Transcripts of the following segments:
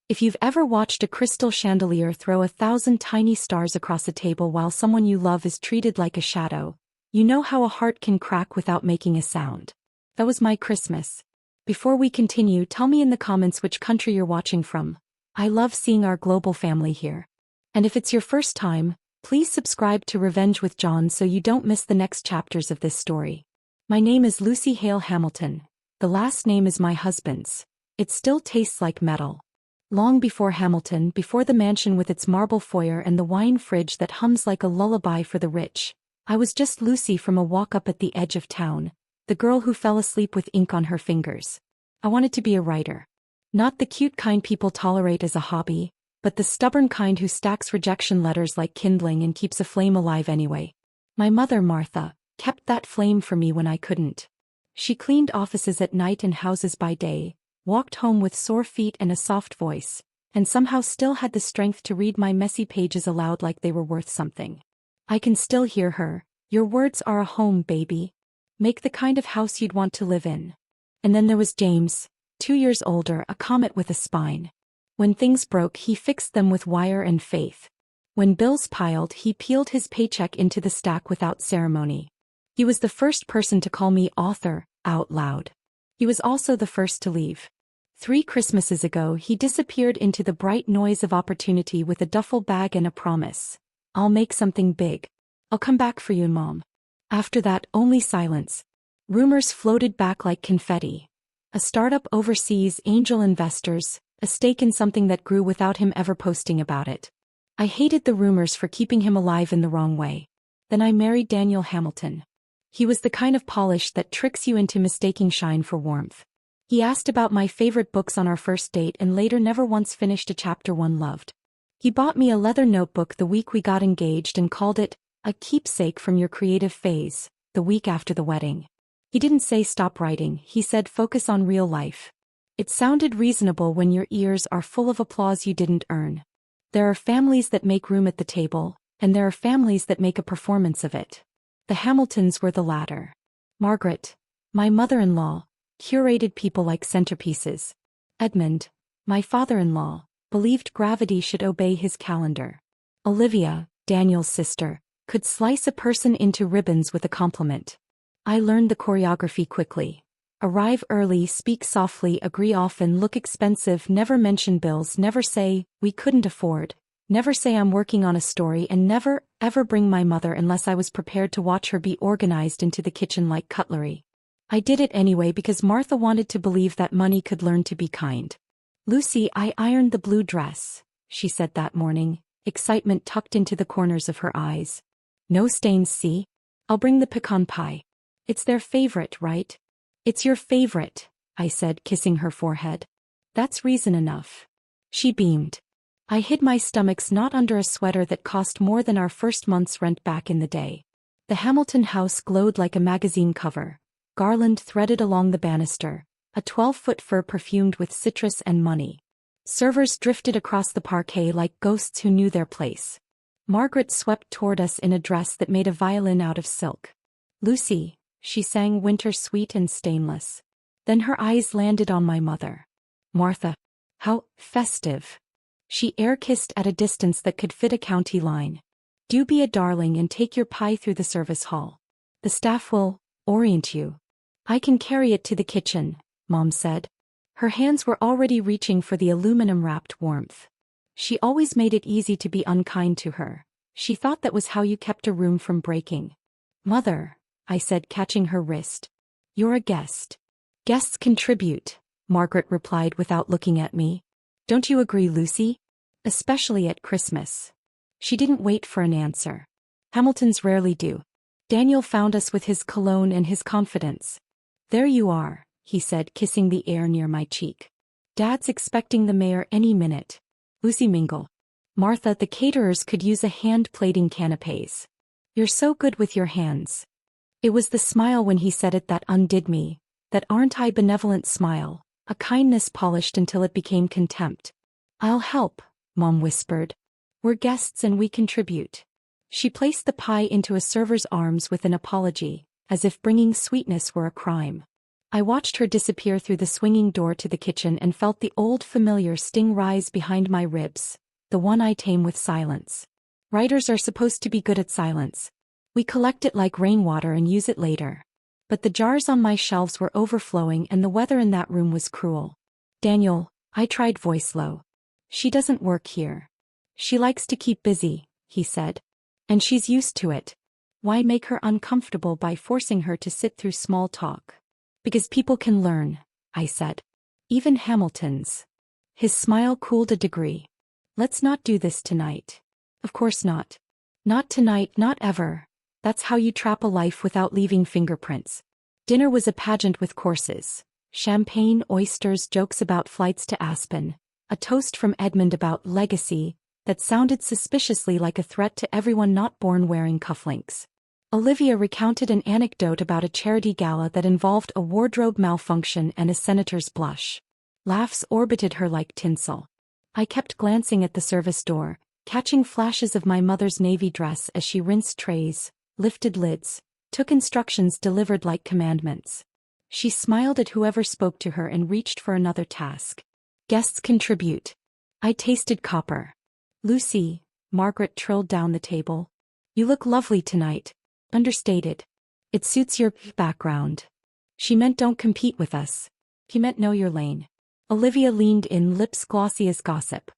If you've ever watched a crystal chandelier throw 1,000 tiny stars across a table while someone you love is treated like a shadow, you know how a heart can crack without making a sound. That was my Christmas. Before we continue, tell me in the comments which country you're watching from. I love seeing our global family here. And if it's your first time, please subscribe to Revenge with John so you don't miss the next chapters of this story. My name is Lucy Hale Hamilton. The last name is my husband's. It still tastes like metal. Long before Hamilton, before the mansion with its marble foyer and the wine fridge that hums like a lullaby for the rich, I was just Lucy from a walk up at the edge of town, the girl who fell asleep with ink on her fingers. I wanted to be a writer. Not the cute kind people tolerate as a hobby, but the stubborn kind who stacks rejection letters like kindling and keeps a flame alive anyway. My mother, Martha, kept that flame for me when I couldn't. She cleaned offices at night and houses by day, walked home with sore feet and a soft voice, and somehow still had the strength to read my messy pages aloud like they were worth something. I can still hear her. Your words are a home, baby. Make the kind of house you'd want to live in. And then there was James, 2 years older, a comet with a spine. When things broke, he fixed them with wire and faith. When bills piled, he peeled his paycheck into the stack without ceremony. He was the first person to call me author, out loud. He was also the first to leave. 3 Christmases ago, he disappeared into the bright noise of opportunity with a duffel bag and a promise. I'll make something big. I'll come back for you, Mom. After that, only silence. Rumors floated back like confetti. A startup overseas, angel investors, a stake in something that grew without him ever posting about it. I hated the rumors for keeping him alive in the wrong way. Then I married Daniel Hamilton. He was the kind of polish that tricks you into mistaking shine for warmth. He asked about my favorite books on our first date and later never once finished a chapter one loved. He bought me a leather notebook the week we got engaged and called it, a keepsake from your creative phase, the week after the wedding. He didn't say stop writing, he said focus on real life. It sounded reasonable when your ears are full of applause you didn't earn. There are families that make room at the table, and there are families that make a performance of it. The Hamiltons were the latter. Margaret, my mother-in-law, curated people like centerpieces. Edmund, my father-in-law, believed gravity should obey his calendar. Olivia, Daniel's sister, could slice a person into ribbons with a compliment. I learned the choreography quickly. Arrive early, speak softly, agree often, look expensive, never mention bills, never say, we couldn't afford, never say I'm working on a story, and never, ever bring my mother unless I was prepared to watch her be organized into the kitchen like cutlery. I did it anyway because Martha wanted to believe that money could learn to be kind. Lucy, I ironed the blue dress, she said that morning, excitement tucked into the corners of her eyes. No stains, see? I'll bring the pecan pie. It's their favorite, right? It's your favorite, I said, kissing her forehead. That's reason enough. She beamed. I hid my stomachs not under a sweater that cost more than our first month's rent back in the day. The Hamilton house glowed like a magazine cover. Garland threaded along the banister, a 12-foot fir perfumed with citrus and money. Servers drifted across the parquet like ghosts who knew their place. Margaret swept toward us in a dress that made a violin out of silk. Lucy, she sang winter sweet and stainless. Then her eyes landed on my mother. Martha. How festive. She air-kissed at a distance that could fit a county line. Do be a darling and take your pie through the service hall. The staff will orient you. I can carry it to the kitchen, Mom said. Her hands were already reaching for the aluminum-wrapped warmth. She always made it easy to be unkind to her. She thought that was how you kept a room from breaking. Mother, I said, catching her wrist. You're a guest. Guests contribute, Margaret replied without looking at me. Don't you agree, Lucy? Especially at Christmas. She didn't wait for an answer. Hamiltons rarely do. Daniel found us with his cologne and his confidence. There you are, he said, kissing the air near my cheek. Dad's expecting the mayor any minute. Lucy mingle. Martha, the caterers could use a hand-plating canapes. You're so good with your hands. It was the smile when he said it that undid me, that aren't I benevolent smile, a kindness polished until it became contempt. I'll help, Mom whispered. We're guests and we contribute. She placed the pie into a server's arms with an apology, as if bringing sweetness were a crime. I watched her disappear through the swinging door to the kitchen and felt the old familiar sting rise behind my ribs, the one I tame with silence. Writers are supposed to be good at silence. We collect it like rainwater and use it later. But the jars on my shelves were overflowing and the weather in that room was cruel. Daniel, I tried, voice low. She doesn't work here. She likes to keep busy, he said. And she's used to it. Why make her uncomfortable by forcing her to sit through small talk? Because people can learn, I said. Even Hamilton's. His smile cooled a degree. Let's not do this tonight. Of course not. Not tonight, not ever. That's how you trap a life without leaving fingerprints. Dinner was a pageant with courses. Champagne, oysters, jokes about flights to Aspen. A toast from Edmund about legacy that sounded suspiciously like a threat to everyone not born wearing cufflinks. Olivia recounted an anecdote about a charity gala that involved a wardrobe malfunction and a senator's blush. Laughs orbited her like tinsel. I kept glancing at the service door, catching flashes of my mother's navy dress as she rinsed trays, lifted lids, took instructions delivered like commandments. She smiled at whoever spoke to her and reached for another task. Guests contribute. I tasted copper. Lucy, Margaret trilled down the table. You look lovely tonight. Understated. It suits your background. She meant don't compete with us. He meant know your lane. Olivia leaned in, lips glossy as gossip.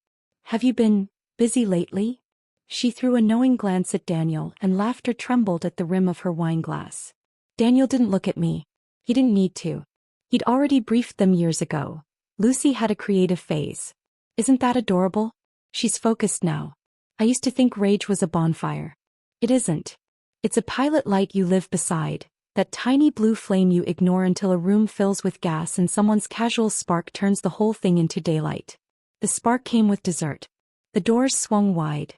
Have you been busy lately? She threw a knowing glance at Daniel and laughter trembled at the rim of her wine glass. Daniel didn't look at me. He didn't need to. He'd already briefed them years ago. Lucy had a creative phase. Isn't that adorable? She's focused now. I used to think rage was a bonfire. It isn't. It's a pilot light you live beside, that tiny blue flame you ignore until a room fills with gas and someone's casual spark turns the whole thing into daylight. The spark came with dessert. The doors swung wide.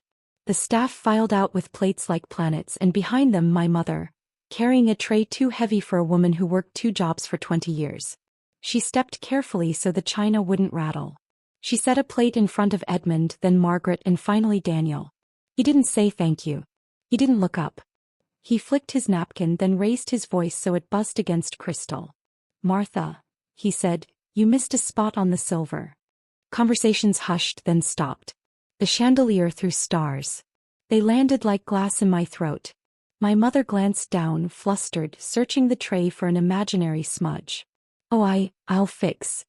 The staff filed out with plates like planets and behind them my mother, carrying a tray too heavy for a woman who worked 2 jobs for 20 years. She stepped carefully so the china wouldn't rattle. She set a plate in front of Edmund, then Margaret and finally Daniel. He didn't say thank you. He didn't look up. He flicked his napkin then raised his voice so it buzzed against crystal. Martha, he said, you missed a spot on the silver. Conversations hushed then stopped. The chandelier threw stars. They landed like glass in my throat. My mother glanced down, flustered, searching the tray for an imaginary smudge. Oh, I'll fix.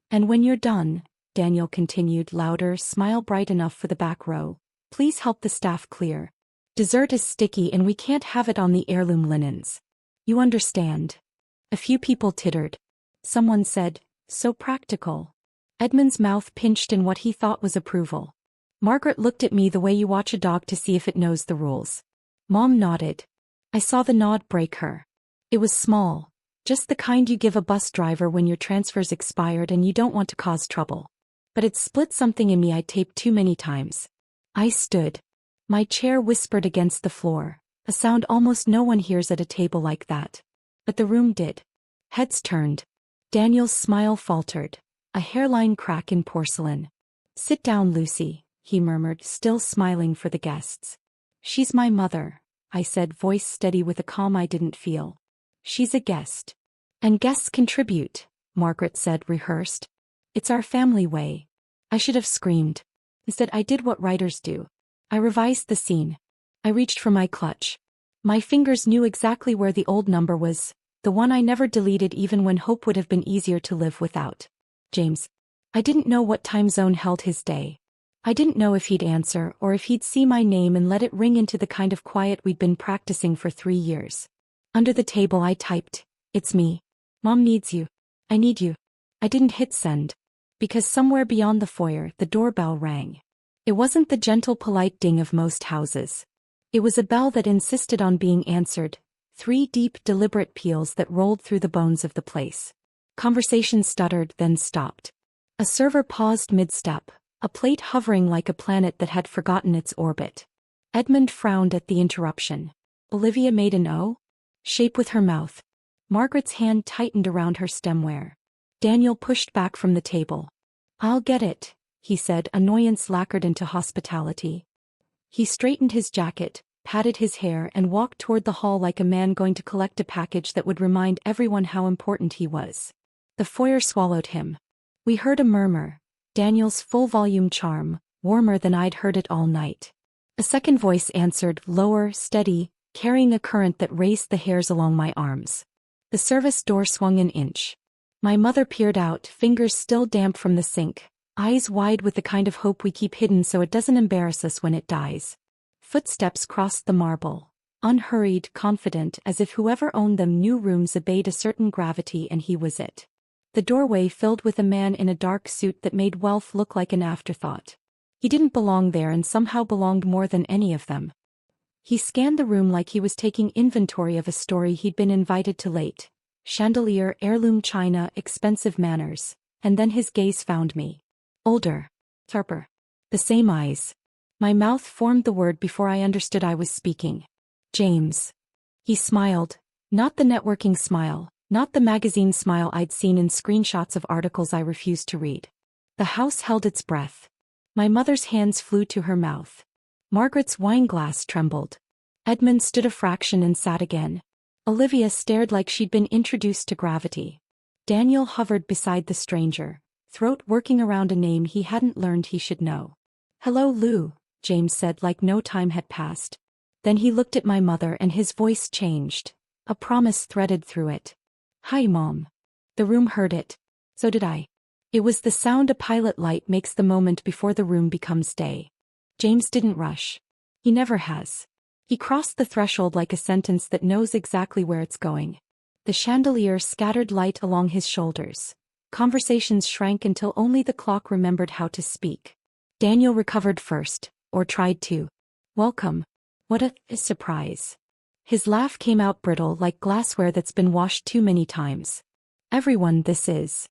And when you're done, Daniel continued louder, smile bright enough for the back row, please help the staff clear. Dessert is sticky and we can't have it on the heirloom linens. You understand. A few people tittered. Someone said, so practical. Edmund's mouth pinched in what he thought was approval. Margaret looked at me the way you watch a dog to see if it knows the rules. Mom nodded. I saw the nod break her. It was small, just the kind you give a bus driver when your transfer's expired and you don't want to cause trouble. But it split something in me I'd taped too many times. I stood. My chair whispered against the floor, a sound almost no one hears at a table like that. But the room did. Heads turned. Daniel's smile faltered, a hairline crack in porcelain. Sit down, Lucy, he murmured, still smiling for the guests. She's my mother, I said, voice steady with a calm I didn't feel. She's a guest. And guests contribute, Margaret said, rehearsed. It's our family way. I should have screamed. Instead, I did what writers do. I revised the scene. I reached for my clutch. My fingers knew exactly where the old number was, the one I never deleted even when hope would have been easier to live without. James. I didn't know what time zone held his day. I didn't know if he'd answer or if he'd see my name and let it ring into the kind of quiet we'd been practicing for 3 years. Under the table I typed, it's me. Mom needs you. I need you. I didn't hit send. Because somewhere beyond the foyer, the doorbell rang. It wasn't the gentle, polite ding of most houses. It was a bell that insisted on being answered, 3 deep, deliberate peals that rolled through the bones of the place. Conversation stuttered, then stopped. A server paused mid-step, a plate hovering like a planet that had forgotten its orbit. Edmund frowned at the interruption. Olivia made an O shape with her mouth. Margaret's hand tightened around her stemware. Daniel pushed back from the table. I'll get it, he said, annoyance lacquered into hospitality. He straightened his jacket, patted his hair and walked toward the hall like a man going to collect a package that would remind everyone how important he was. The foyer swallowed him. We heard a murmur, Daniel's full-volume charm, warmer than I'd heard it all night. A second voice answered, lower, steady, carrying a current that raised the hairs along my arms. The service door swung an inch. My mother peered out, fingers still damp from the sink, eyes wide with the kind of hope we keep hidden so it doesn't embarrass us when it dies. Footsteps crossed the marble, unhurried, confident, as if whoever owned them knew rooms obeyed a certain gravity and he was it. The doorway filled with a man in a dark suit that made wealth look like an afterthought. He didn't belong there and somehow belonged more than any of them. He scanned the room like he was taking inventory of a story he'd been invited to late. Chandelier, heirloom china, expensive manners. And then his gaze found me. Older. Sharper. The same eyes. My mouth formed the word before I understood I was speaking. James. He smiled. Not the networking smile, not the magazine smile I'd seen in screenshots of articles I refused to read. The house held its breath. My mother's hands flew to her mouth. Margaret's wine glass trembled. Edmund stood a fraction and sat again. Olivia stared like she'd been introduced to gravity. Daniel hovered beside the stranger, throat working around a name he hadn't learned he should know. Hello, Lou, James said like no time had passed. Then he looked at my mother and his voice changed. A promise threaded through it. Hi, Mom. The room heard it. So did I. It was the sound a pilot light makes the moment before the room becomes day. James didn't rush. He never has. He crossed the threshold like a sentence that knows exactly where it's going. The chandelier scattered light along his shoulders. Conversations shrank until only the clock remembered how to speak. Daniel recovered first, or tried to. Welcome. What a surprise. His laugh came out brittle like glassware that's been washed too many times. Everyone, this is.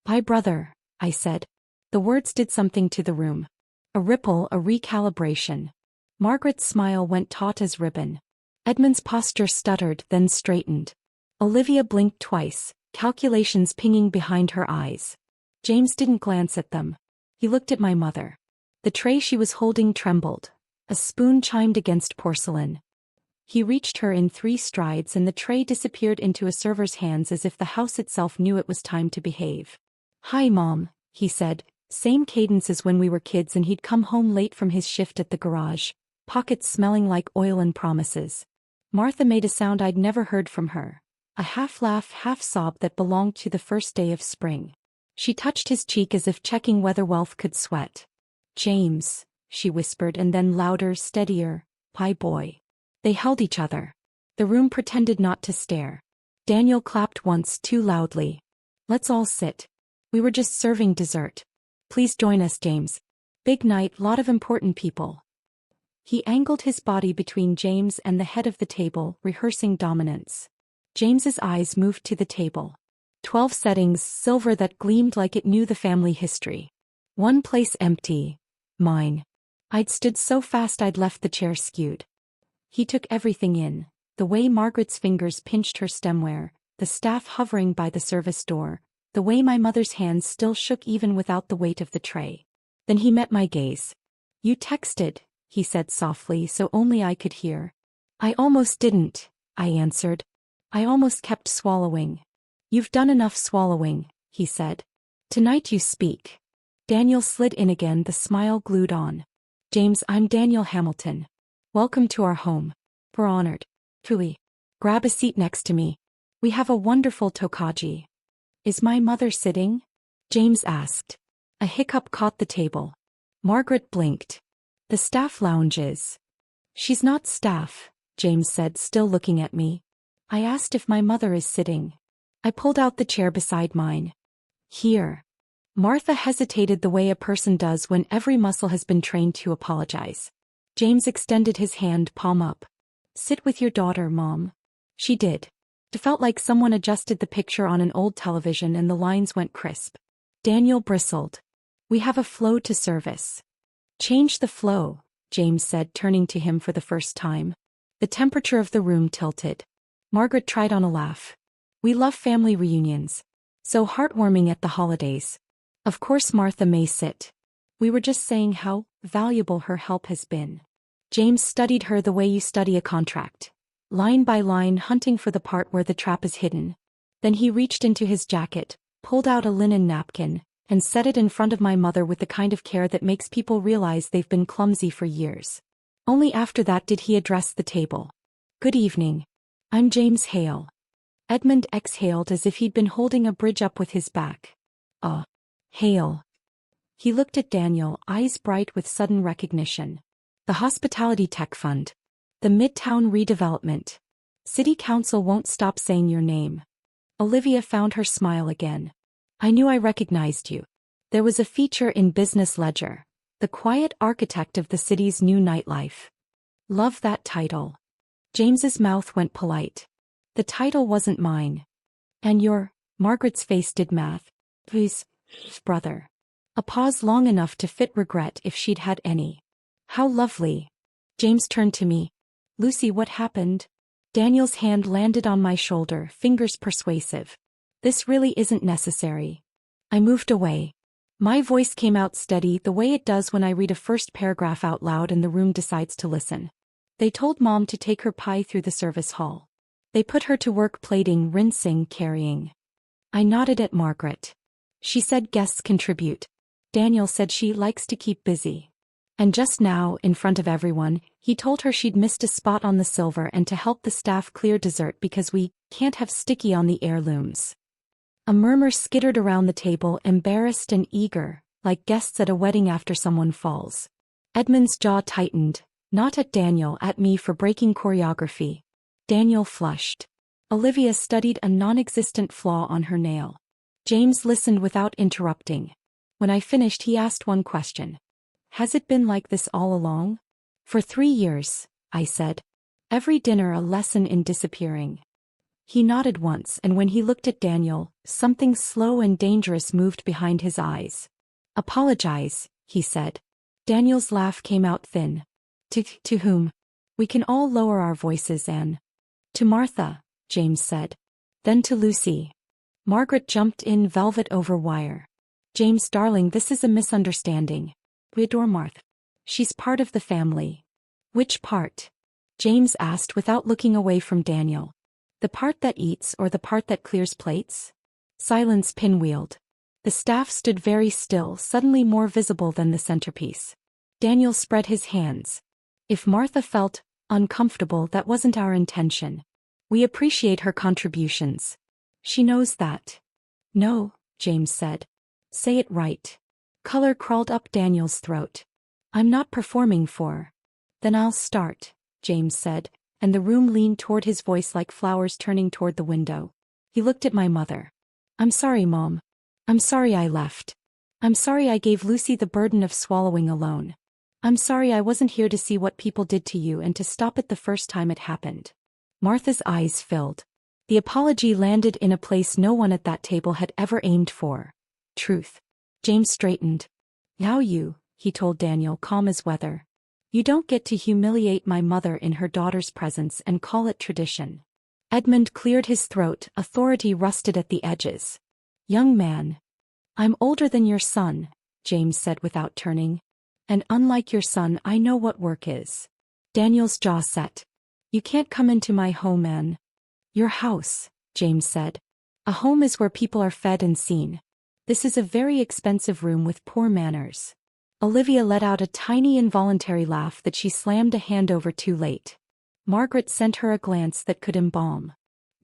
Hi, brother, I said. The words did something to the room. A ripple, a recalibration. Margaret's smile went taut as ribbon. Edmund's posture stuttered, then straightened. Olivia blinked twice, calculations pinging behind her eyes. James didn't glance at them. He looked at my mother. The tray she was holding trembled. A spoon chimed against porcelain. He reached her in 3 strides and the tray disappeared into a server's hands as if the house itself knew it was time to behave. Hi, Mom, he said, same cadence as when we were kids and he'd come home late from his shift at the garage, pockets smelling like oil and promises. Martha made a sound I'd never heard from her, a half-laugh, half-sob that belonged to the first day of spring. She touched his cheek as if checking whether wealth could sweat. James, she whispered, and then louder, steadier, Hi, boy. They held each other. The room pretended not to stare. Daniel clapped once too loudly. Let's all sit. We were just serving dessert. Please join us, James. Big night, lot of important people. He angled his body between James and the head of the table, rehearsing dominance. James's eyes moved to the table. 12 settings, silver that gleamed like it knew the family history. One place empty. Mine. I'd stood so fast I'd left the chair skewed. He took everything in, the way Margaret's fingers pinched her stemware, the staff hovering by the service door, the way my mother's hands still shook even without the weight of the tray. Then he met my gaze. You texted, he said softly so only I could hear. I almost didn't, I answered. I almost kept swallowing. You've done enough swallowing, he said. Tonight you speak. Daniel slid in again, the smile glued on. James, I'm Daniel Hamilton. Welcome to our home. We're honored. Truly. Grab a seat next to me. We have a wonderful tokaji. Is my mother sitting? James asked. A hiccup caught the table. Margaret blinked. The staff lounge is. She's not staff, James said, still looking at me. I asked if my mother is sitting. I pulled out the chair beside mine. Here. Martha hesitated the way a person does when every muscle has been trained to apologize. James extended his hand, palm up. Sit with your daughter, Mom. She did. It felt like someone adjusted the picture on an old television and the lines went crisp. Daniel bristled. We have a flow to service. Change the flow, James said, turning to him for the first time. The temperature of the room tilted. Margaret tried on a laugh. We love family reunions. So heartwarming at the holidays. Of course Martha may sit. We were just saying how valuable her help has been. James studied her the way you study a contract. Line by line, hunting for the part where the trap is hidden. Then he reached into his jacket, pulled out a linen napkin, and set it in front of my mother with the kind of care that makes people realize they've been clumsy for years. Only after that did he address the table. "Good evening. I'm James Hale." Edmund exhaled as if he'd been holding a bridge up with his back. Hale." He looked at Daniel, eyes bright with sudden recognition. "The Hospitality Tech Fund. The Midtown Redevelopment. City Council won't stop saying your name." Olivia found her smile again. "I knew I recognized you. There was a feature in Business Ledger. The quiet architect of the city's new nightlife." "Love that title." James's mouth went polite. "The title wasn't mine." "And your—" Margaret's face did math. "His brother." A pause long enough to fit regret if she'd had any. "How lovely." James turned to me. "Lucy, what happened?" Daniel's hand landed on my shoulder, fingers persuasive. "This really isn't necessary." I moved away. My voice came out steady, the way it does when I read a first paragraph out loud and the room decides to listen. "They told Mom to take her pie through the service hall. They put her to work plating, rinsing, carrying." I nodded at Margaret. She said guests contribute. Daniel said she likes to keep busy. And just now, in front of everyone, he told her she'd missed a spot on the silver and to help the staff clear dessert because we can't have sticky on the heirlooms. A murmur skittered around the table, embarrassed and eager, like guests at a wedding after someone falls. Edmund's jaw tightened, not at Daniel, at me for breaking choreography. Daniel flushed. Olivia studied a non-existent flaw on her nail. James listened without interrupting. When I finished, he asked one question. "Has it been like this all along?" "For 3 years," I said. "Every dinner a lesson in disappearing." He nodded once, and when he looked at Daniel, something slow and dangerous moved behind his eyes. "Apologize," he said. Daniel's laugh came out thin. To whom?" "We can all lower our voices, Anne." "To Martha," James said. "Then to Lucy." Margaret jumped in, velvet over wire. "James, darling, this is a misunderstanding. We adore Martha. She's part of the family." "Which part?" James asked without looking away from Daniel. "The part that eats or the part that clears plates?" Silence pinwheeled. The staff stood very still, suddenly more visible than the centerpiece. Daniel spread his hands. "If Martha felt uncomfortable, that wasn't our intention. We appreciate her contributions. She knows that." "No," James said. "Say it right." Color crawled up Daniel's throat. "I'm not performing for." "Then I'll start," James said, and the room leaned toward his voice like flowers turning toward the window. He looked at my mother. "I'm sorry, Mom. I'm sorry I left. I'm sorry I gave Lucy the burden of swallowing alone. I'm sorry I wasn't here to see what people did to you and to stop it the first time it happened." Martha's eyes filled. The apology landed in a place no one at that table had ever aimed for. Truth. James straightened. "Now he told Daniel, calm as weather. "You don't get to humiliate my mother in her daughter's presence and call it tradition." Edmund cleared his throat, authority rusted at the edges. "Young man." "I'm older than your son," James said without turning. "And unlike your son, I know what work is." Daniel's jaw set. "You can't come into my home, Anne." "Your house," James said. "A home is where people are fed and seen. This is a very expensive room with poor manners." Olivia let out a tiny involuntary laugh that she slammed a hand over too late. Margaret sent her a glance that could embalm.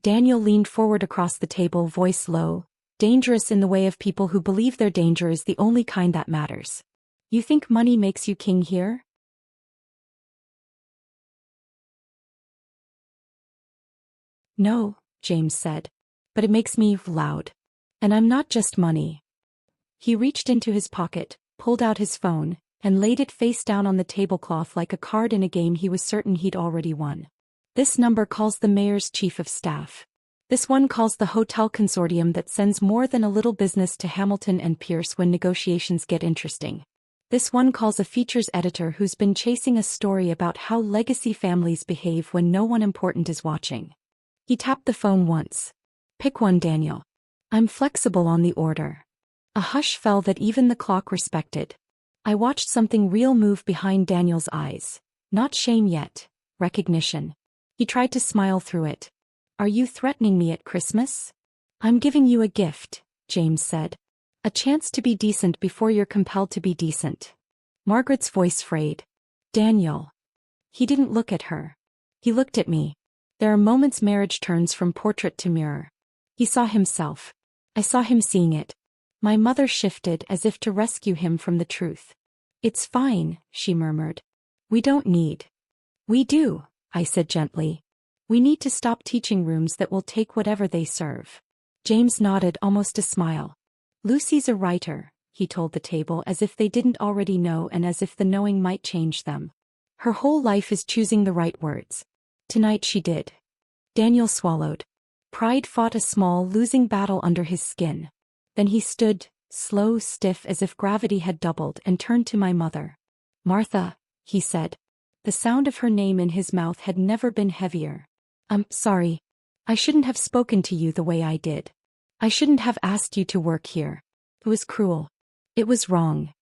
Daniel leaned forward across the table, voice low, dangerous in the way of people who believe their danger is the only kind that matters. "You think money makes you king here?" "No," James said. "But it makes me loud. And I'm not just money." He reached into his pocket, pulled out his phone, and laid it face down on the tablecloth like a card in a game he was certain he'd already won. "This number calls the mayor's chief of staff. This one calls the hotel consortium that sends more than a little business to Hamilton and Pierce when negotiations get interesting. This one calls a features editor who's been chasing a story about how legacy families behave when no one important is watching." He tapped the phone once. "Pick one, Daniel. I'm flexible on the order." A hush fell that even the clock respected. I watched something real move behind Daniel's eyes. Not shame yet, recognition. He tried to smile through it. Are you threatening me at Christmas? I'm giving you a gift, James said. A chance to be decent before you're compelled to be decent. Margaret's voice frayed. Daniel. He didn't look at her. He looked at me. There are moments marriage turns from portrait to mirror. He saw himself. I saw him seeing it. My mother shifted as if to rescue him from the truth. It's fine, she murmured. We don't need. We do, I said gently. We need to stop teaching rooms that will take whatever they serve. James nodded, almost a smile. Lucy's a writer, he told the table, as if they didn't already know and as if the knowing might change them. Her whole life is choosing the right words. Tonight she did. Daniel swallowed. Pride fought a small, losing battle under his skin. Then he stood, slow, stiff as if gravity had doubled, and turned to my mother. Martha, he said. The sound of her name in his mouth had never been heavier. I'm sorry. I shouldn't have spoken to you the way I did. I shouldn't have asked you to work here. It was cruel. It was wrong.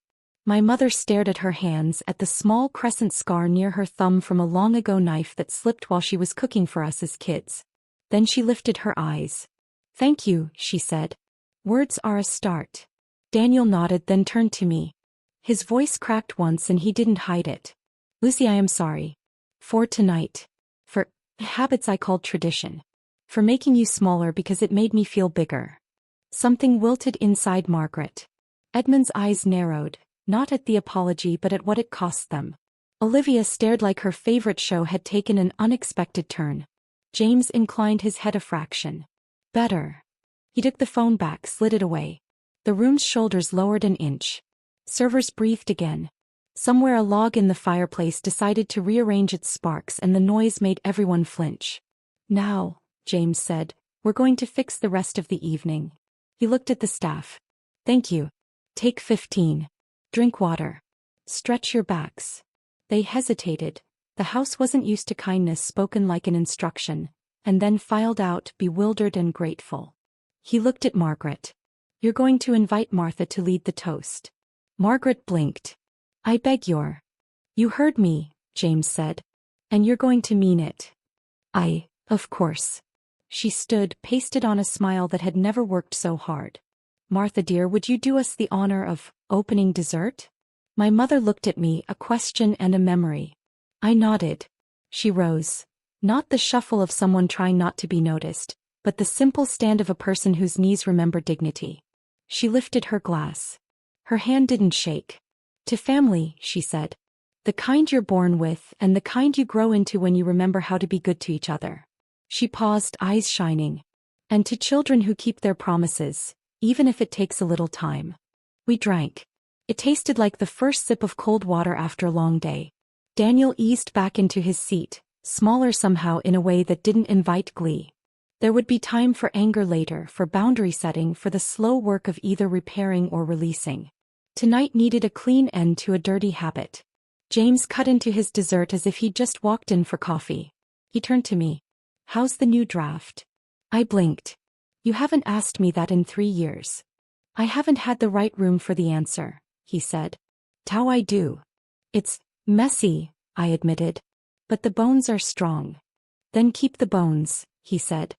My mother stared at her hands, at the small crescent scar near her thumb from a long-ago knife that slipped while she was cooking for us as kids. Then she lifted her eyes. Thank you, she said. Words are a start. Daniel nodded, then turned to me. His voice cracked once and he didn't hide it. Lucy, I am sorry. For tonight. For habits I called tradition. For making you smaller because it made me feel bigger. Something wilted inside Margaret. Edmund's eyes narrowed, not at the apology but at what it cost them. Olivia stared like her favorite show had taken an unexpected turn. James inclined his head a fraction. Better. He took the phone back, slid it away. The room's shoulders lowered an inch. Servers breathed again. Somewhere a log in the fireplace decided to rearrange its sparks and the noise made everyone flinch. Now, James said, we're going to fix the rest of the evening. He looked at the staff. Thank you. Take 15. Drink water. Stretch your backs. They hesitated. The house wasn't used to kindness spoken like an instruction, and then filed out, bewildered and grateful. He looked at Margaret. You're going to invite Martha to lead the toast. Margaret blinked. I beg your. You heard me, James said. And you're going to mean it. Of course. She stood, pasted on a smile that had never worked so hard. Martha dear, would you do us the honor of opening dessert? My mother looked at me, a question and a memory. I nodded. She rose. Not the shuffle of someone trying not to be noticed, but the simple stand of a person whose knees remember dignity. She lifted her glass. Her hand didn't shake. To family, she said. The kind you're born with and the kind you grow into when you remember how to be good to each other. She paused, eyes shining. And to children who keep their promises, even if it takes a little time. We drank. It tasted like the first sip of cold water after a long day. Daniel eased back into his seat, smaller somehow in a way that didn't invite glee. There would be time for anger later, for boundary setting, for the slow work of either repairing or releasing. Tonight needed a clean end to a dirty habit. James cut into his dessert as if he'd just walked in for coffee. He turned to me. How's the new draft? I blinked. You haven't asked me that in 3 years. I haven't had the right room for the answer, he said. How I do. It's messy, I admitted. But the bones are strong. Then keep the bones, he said.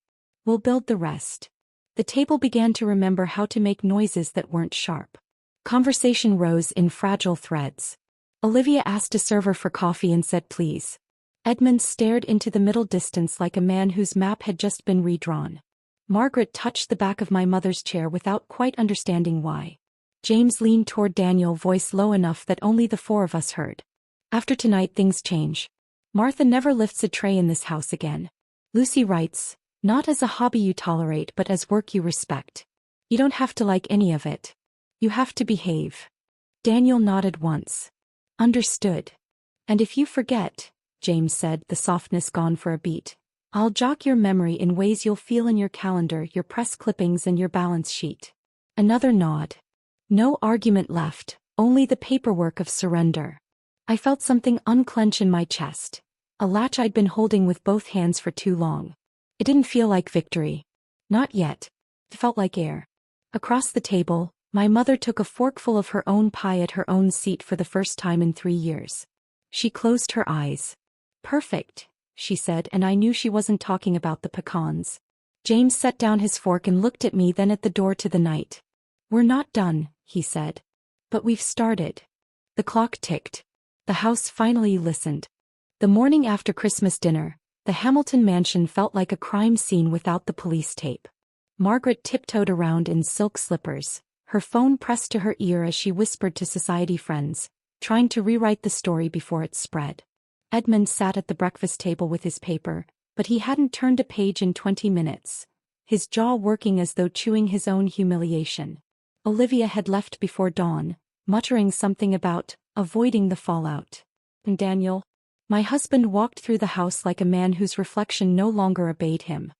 We'll build the rest. The table began to remember how to make noises that weren't sharp. Conversation rose in fragile threads. Olivia asked a server for coffee and said please. Edmund stared into the middle distance like a man whose map had just been redrawn. Margaret touched the back of my mother's chair without quite understanding why. James leaned toward Daniel, voice low enough that only the 4 of us heard. After tonight things change. Martha never lifts a tray in this house again. Lucy writes, not as a hobby you tolerate but as work you respect. You don't have to like any of it. You have to behave. Daniel nodded once. Understood. And if you forget, James said, the softness gone for a beat, I'll jog your memory in ways you'll feel in your calendar, your press clippings and your balance sheet. Another nod. No argument left, only the paperwork of surrender. I felt something unclench in my chest, a latch I'd been holding with both hands for too long. It didn't feel like victory. Not yet. It felt like air. Across the table, my mother took a forkful of her own pie at her own seat for the first time in 3 years. She closed her eyes. Perfect, she said, and I knew she wasn't talking about the pecans. James set down his fork and looked at me, then at the door to the night. We're not done, he said. But we've started. The clock ticked. The house finally listened. The morning after Christmas dinner, the Hamilton mansion felt like a crime scene without the police tape. Margaret tiptoed around in silk slippers, her phone pressed to her ear as she whispered to society friends, trying to rewrite the story before it spread. Edmund sat at the breakfast table with his paper, but he hadn't turned a page in 20 minutes, his jaw working as though chewing his own humiliation. Olivia had left before dawn, muttering something about avoiding the fallout. And Daniel? My husband walked through the house like a man whose reflection no longer obeyed him.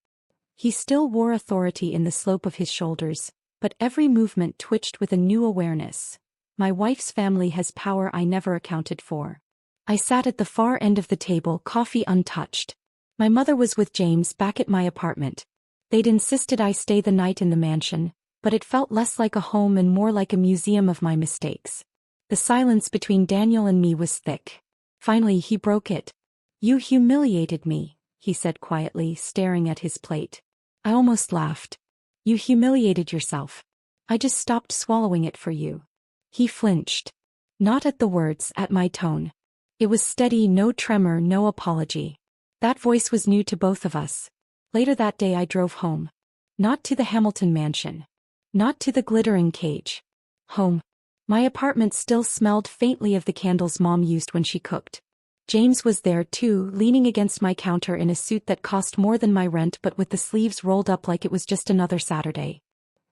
He still wore authority in the slope of his shoulders, but every movement twitched with a new awareness. My wife's family has power I never accounted for. I sat at the far end of the table, coffee untouched. My mother was with James back at my apartment. They'd insisted I stay the night in the mansion, but it felt less like a home and more like a museum of my mistakes. The silence between Daniel and me was thick. Finally he broke it. You humiliated me, he said quietly, staring at his plate. I almost laughed. You humiliated yourself. I just stopped swallowing it for you. He flinched. Not at the words, at my tone. It was steady, no tremor, no apology. That voice was new to both of us. Later that day I drove home. Not to the Hamilton mansion. Not to the glittering cage. Home. My apartment still smelled faintly of the candles Mom used when she cooked. James was there too, leaning against my counter in a suit that cost more than my rent but with the sleeves rolled up like it was just another Saturday.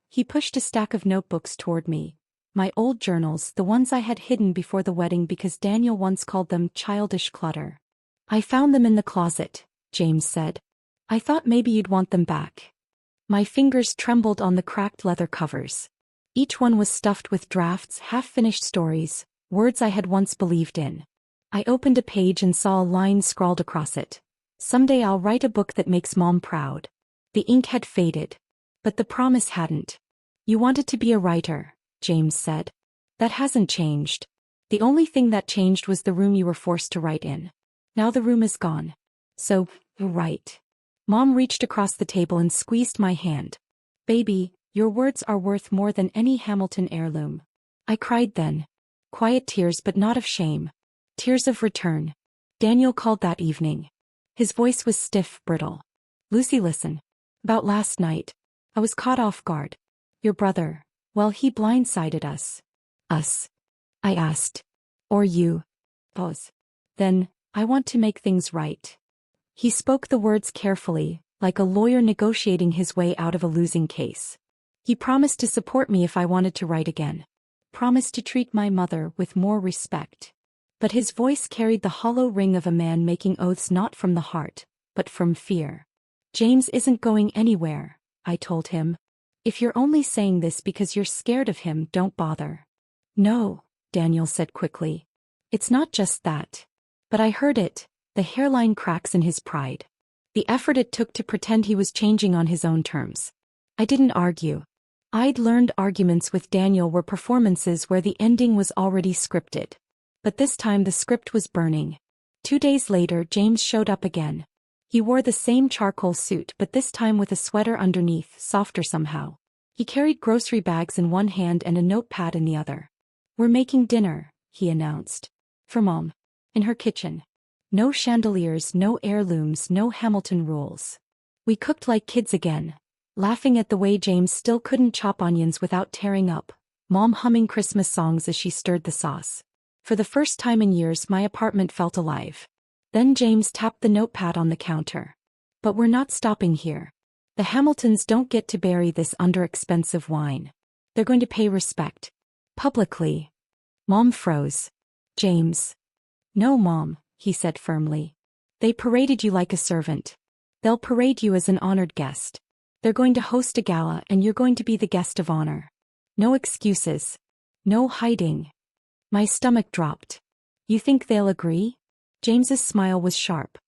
He pushed a stack of notebooks toward me. My old journals, the ones I had hidden before the wedding because Daniel once called them childish clutter. I found them in the closet, James said. I thought maybe you'd want them back. My fingers trembled on the cracked leather covers. Each one was stuffed with drafts, half-finished stories, words I had once believed in. I opened a page and saw a line scrawled across it. Someday I'll write a book that makes Mom proud. The ink had faded. But the promise hadn't. You wanted to be a writer, James said. That hasn't changed. The only thing that changed was the room you were forced to write in. Now the room is gone. So, write. Mom reached across the table and squeezed my hand. Baby, your words are worth more than any Hamilton heirloom. I cried then. Quiet tears but not of shame. Tears of return. Daniel called that evening. His voice was stiff, brittle. Lucy, listen. About last night. I was caught off guard. Your brother, well, he blindsided us. Us? I asked. Or you? Pause. Then, I want to make things right. He spoke the words carefully, like a lawyer negotiating his way out of a losing case. He promised to support me if I wanted to write again. Promised to treat my mother with more respect. But his voice carried the hollow ring of a man making oaths not from the heart, but from fear. James isn't going anywhere, I told him. If you're only saying this because you're scared of him, don't bother. No, Daniel said quickly. It's not just that. But I heard it, the hairline cracks in his pride. The effort it took to pretend he was changing on his own terms. I didn't argue. I'd learned arguments with Daniel were performances where the ending was already scripted. But this time the script was burning. 2 days later James showed up again. He wore the same charcoal suit but this time with a sweater underneath, softer somehow. He carried grocery bags in one hand and a notepad in the other. We're making dinner, he announced. For Mom. In her kitchen. No chandeliers, no heirlooms, no Hamilton rules. We cooked like kids again, laughing at the way James still couldn't chop onions without tearing up, Mom humming Christmas songs as she stirred the sauce. For the first time in years my apartment felt alive. Then James tapped the notepad on the counter. But we're not stopping here. The Hamiltons don't get to bury this under expensive wine. They're going to pay respect. Publicly. Mom froze. James. No, Mom, he said firmly. They paraded you like a servant. They'll parade you as an honored guest. They're going to host a gala and you're going to be the guest of honor. No excuses. No hiding. My stomach dropped. You think they'll agree? James's smile was sharp.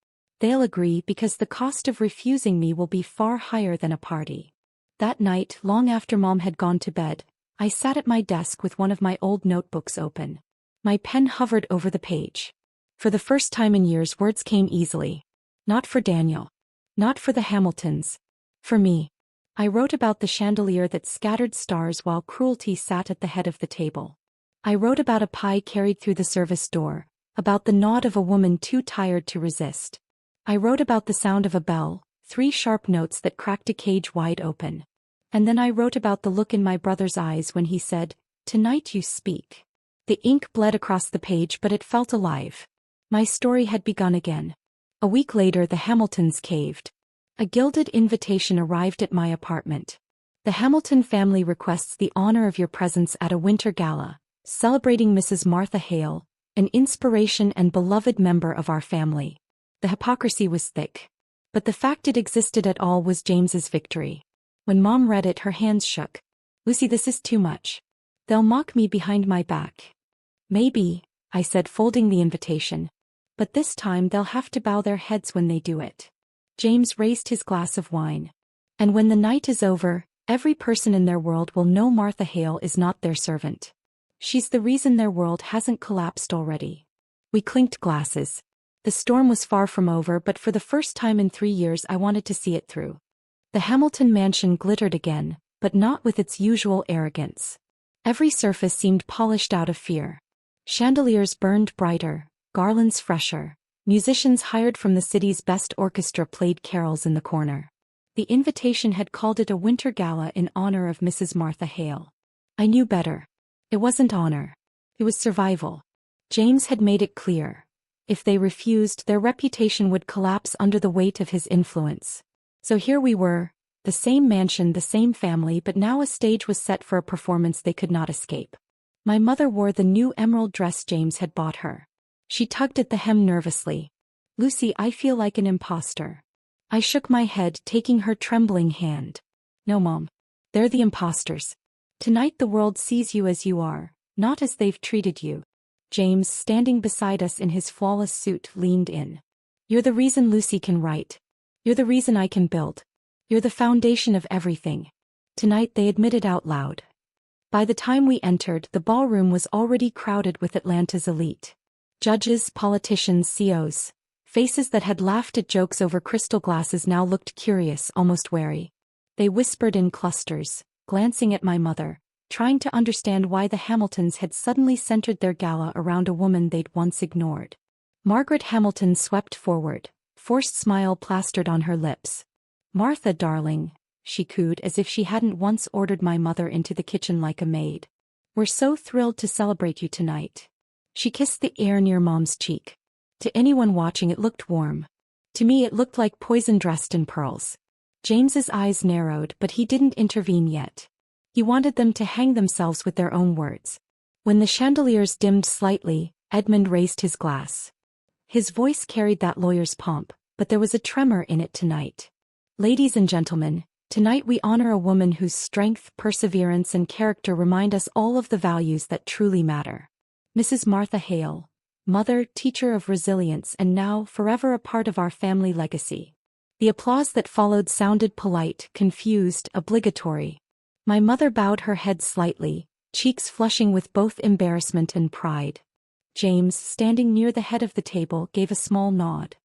They'll agree because the cost of refusing me will be far higher than a party. That night, long after Mom had gone to bed, I sat at my desk with one of my old notebooks open. My pen hovered over the page. For the first time in years, words came easily. Not for Daniel. Not for the Hamiltons. For me. I wrote about the chandelier that scattered stars while cruelty sat at the head of the table. I wrote about a pie carried through the service door, about the nod of a woman too tired to resist. I wrote about the sound of a bell, 3 sharp notes that cracked a cage wide open. And then I wrote about the look in my brother's eyes when he said, "Tonight you speak." The ink bled across the page, but it felt alive. My story had begun again. A week later, the Hamiltons caved. A gilded invitation arrived at my apartment. The Hamilton family requests the honor of your presence at a winter gala, celebrating Mrs. Martha Hale, an inspiration and beloved member of our family. The hypocrisy was thick. But the fact it existed at all was James's victory. When Mom read it, her hands shook. "Lucy, this is too much. They'll mock me behind my back." "Maybe," I said, folding the invitation. "But this time they'll have to bow their heads when they do it." James raised his glass of wine. "And when the night is over, every person in their world will know Martha Hale is not their servant. She's the reason their world hasn't collapsed already." We clinked glasses. The storm was far from over, but for the first time in 3 years I wanted to see it through. The Hamilton mansion glittered again, but not with its usual arrogance. Every surface seemed polished out of fear. Chandeliers burned brighter, garlands fresher. Musicians hired from the city's best orchestra played carols in the corner. The invitation had called it a winter gala in honor of Mrs. Martha Hale. I knew better. It wasn't honor. It was survival. James had made it clear. If they refused, their reputation would collapse under the weight of his influence. So here we were, the same mansion, the same family, but now a stage was set for a performance they could not escape. My mother wore the new emerald dress James had bought her. She tugged at the hem nervously. "Lucy, I feel like an imposter." I shook my head, taking her trembling hand. "No, Mom. They're the imposters. Tonight the world sees you as you are, not as they've treated you." James, standing beside us in his flawless suit, leaned in. "You're the reason Lucy can write. You're the reason I can build. You're the foundation of everything." Tonight they admitted out loud. By the time we entered, the ballroom was already crowded with Atlanta's elite. Judges, politicians, CEOs. Faces that had laughed at jokes over crystal glasses now looked curious, almost wary. They whispered in clusters, glancing at my mother, trying to understand why the Hamiltons had suddenly centered their gala around a woman they'd once ignored. Margaret Hamilton swept forward, forced smile plastered on her lips. "Martha, darling," she cooed as if she hadn't once ordered my mother into the kitchen like a maid. "We're so thrilled to celebrate you tonight." She kissed the air near Mom's cheek. To anyone watching, it looked warm. To me, it looked like poison dressed in pearls. James's eyes narrowed, but he didn't intervene yet. He wanted them to hang themselves with their own words. When the chandeliers dimmed slightly, Edmund raised his glass. His voice carried that lawyer's pomp, but there was a tremor in it tonight. "Ladies and gentlemen, tonight we honor a woman whose strength, perseverance, and character remind us all of the values that truly matter. Mrs. Martha Hale, mother, teacher of resilience, and now forever a part of our family legacy." The applause that followed sounded polite, confused, obligatory. My mother bowed her head slightly, cheeks flushing with both embarrassment and pride. James, standing near the head of the table, gave a small nod.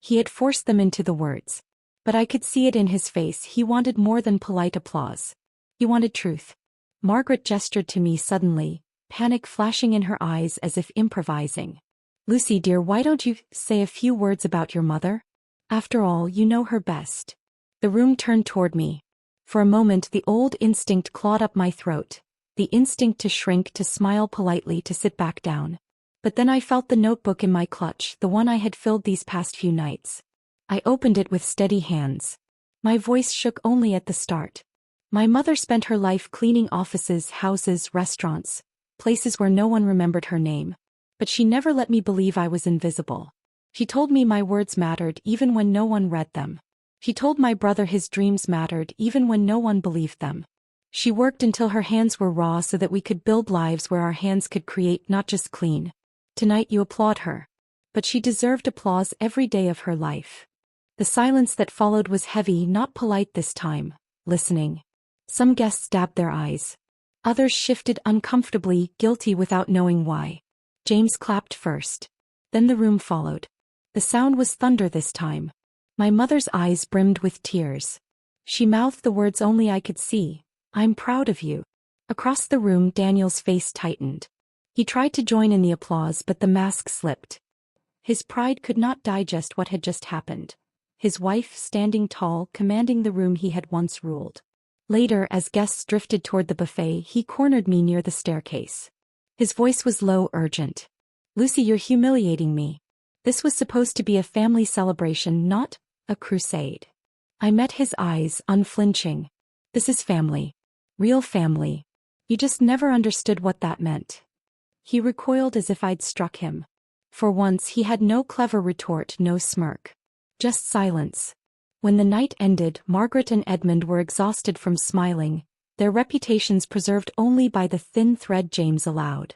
He had forced them into the words. But I could see it in his face. He wanted more than polite applause. He wanted truth. Margaret gestured to me suddenly, panic flashing in her eyes as if improvising. "Lucy, dear, why don't you say a few words about your mother? After all, you know her best." The room turned toward me. For a moment the old instinct clawed up my throat, the instinct to shrink, to smile politely, to sit back down. But then I felt the notebook in my clutch, the one I had filled these past few nights. I opened it with steady hands. My voice shook only at the start. My mother spent her life cleaning offices, houses, restaurants, places where no one remembered her name. But she never let me believe I was invisible. She told me my words mattered even when no one read them. She told my brother his dreams mattered even when no one believed them. She worked until her hands were raw so that we could build lives where our hands could create, not just clean. Tonight you applaud her. But she deserved applause every day of her life. The silence that followed was heavy, not polite this time, listening. Some guests dabbed their eyes. Others shifted uncomfortably, guilty without knowing why. James clapped first. Then the room followed. The sound was thunder this time. My mother's eyes brimmed with tears. She mouthed the words only I could see. "I'm proud of you." Across the room, Daniel's face tightened. He tried to join in the applause, but the mask slipped. His pride could not digest what had just happened. His wife standing tall, commanding the room he had once ruled. Later, as guests drifted toward the buffet, he cornered me near the staircase. His voice was low, urgent. "Lucy, you're humiliating me. This was supposed to be a family celebration, not a crusade." I met his eyes, unflinching. "This is family. Real family. You just never understood what that meant." He recoiled as if I'd struck him. For once he had no clever retort, no smirk. Just silence. When the night ended, Margaret and Edmund were exhausted from smiling, their reputations preserved only by the thin thread James allowed.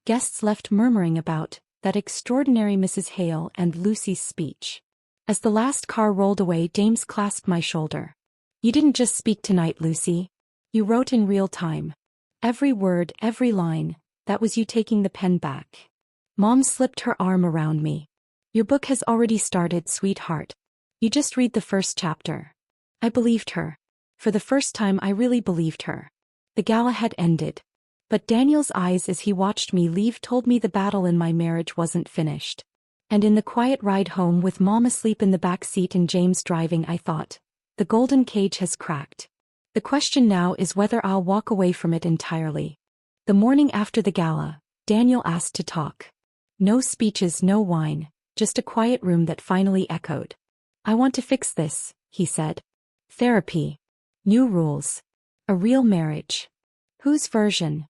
Guests left murmuring about that extraordinary Mrs. Hale and Lucy's speech. As the last car rolled away, James clasped my shoulder. "You didn't just speak tonight, Lucy. You wrote in real time. Every word, every line, that was you taking the pen back." Mom slipped her arm around me. "Your book has already started, sweetheart. You just read the first chapter." I believed her. For the first time I really believed her. The gala had ended. But Daniel's eyes as he watched me leave told me the battle in my marriage wasn't finished. And in the quiet ride home with Mom asleep in the back seat and James driving, I thought, the golden cage has cracked. The question now is whether I'll walk away from it entirely. The morning after the gala, Daniel asked to talk. No speeches, no wine, just a quiet room that finally echoed. "I want to fix this," he said. "Therapy. New rules. A real marriage." "Whose version?"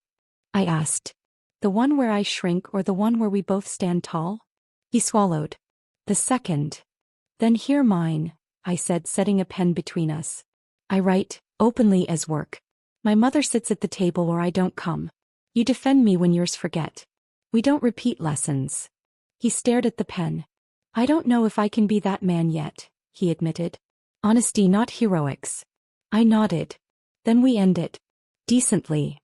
I asked. "The one where I shrink or the one where we both stand tall?" He swallowed. "The second." "Then hear mine," I said, setting a pen between us. "I write, openly as work. My mother sits at the table or I don't come. You defend me when yours forget. We don't repeat lessons." He stared at the pen. "I don't know if I can be that man yet," he admitted. "Honesty, not heroics." I nodded. "Then we end it. Decently."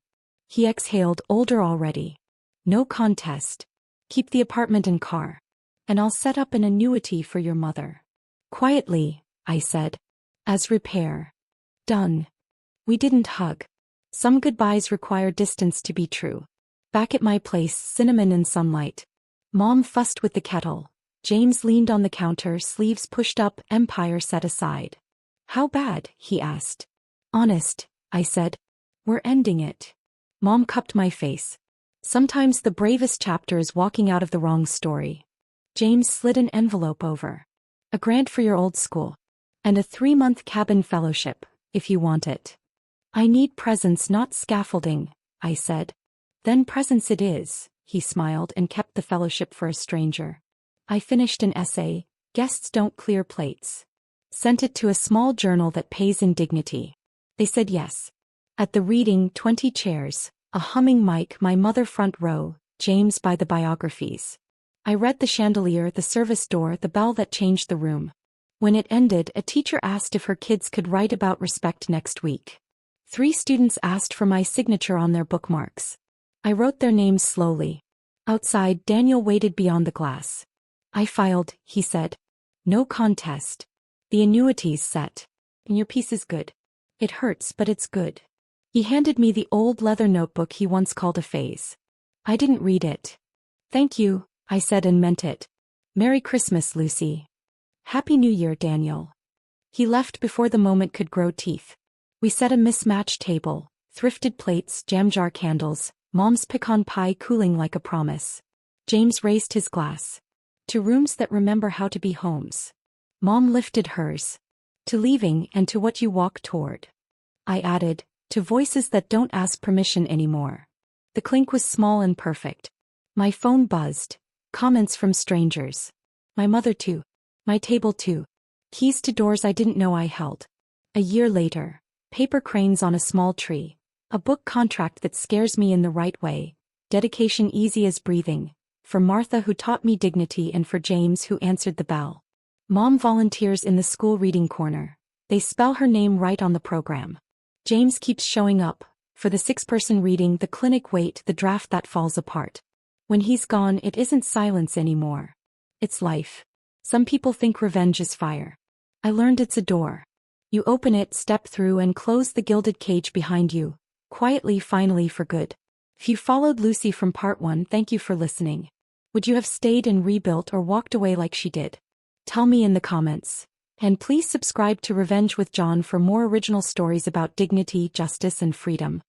He exhaled, older already. "No contest. Keep the apartment and car. And I'll set up an annuity for your mother." "Quietly," I said. "As repair." "Done." We didn't hug. Some goodbyes require distance to be true. Back at my place, cinnamon and sunlight. Mom fussed with the kettle. James leaned on the counter, sleeves pushed up, empire set aside. "How bad?" he asked. "Honest," I said. "We're ending it." Mom cupped my face. "Sometimes the bravest chapter is walking out of the wrong story." James slid an envelope over. "A grant for your old school. And a 3-month cabin fellowship, if you want it." "I need presents, not scaffolding," I said. "Then presents it is," he smiled and kept the fellowship for a stranger. I finished an essay, "Guests Don't Clear Plates." Sent it to a small journal that pays in dignity. They said yes. At the reading, 20 chairs, a humming mic, my mother front row, James by the biographies. I read the chandelier, the service door, the bell that changed the room. When it ended, a teacher asked if her kids could write about respect next week. 3 students asked for my signature on their bookmarks. I wrote their names slowly. Outside, Daniel waited beyond the glass. "I filed," he said. "No contest. The annuity's set. And your piece is good. It hurts, but it's good." He handed me the old leather notebook he once called a phase. I didn't read it. "Thank you," I said and meant it. "Merry Christmas, Lucy." "Happy New Year, Daniel." He left before the moment could grow teeth. We set a mismatched table, thrifted plates, jam jar candles, Mom's pecan pie cooling like a promise. James raised his glass. "To rooms that remember how to be homes." Mom lifted hers. "To leaving and to what you walk toward." I added, "To voices that don't ask permission anymore." The clink was small and perfect. My phone buzzed. Comments from strangers. My mother too. My table too. Keys to doors I didn't know I held. A year later. Paper cranes on a small tree. A book contract that scares me in the right way. Dedication easy as breathing. For Martha who taught me dignity and for James who answered the bell. Mom volunteers in the school reading corner. They spell her name right on the program. James keeps showing up. For the 6-person reading, the clinic wait, the draft that falls apart. When he's gone, it isn't silence anymore. It's life. Some people think revenge is fire. I learned it's a door. You open it, step through, and close the gilded cage behind you, quietly, finally, for good. If you followed Lucy from part 1, thank you for listening. Would you have stayed and rebuilt or walked away like she did? Tell me in the comments. And please subscribe to Revenge with John for more original stories about dignity, justice, and freedom.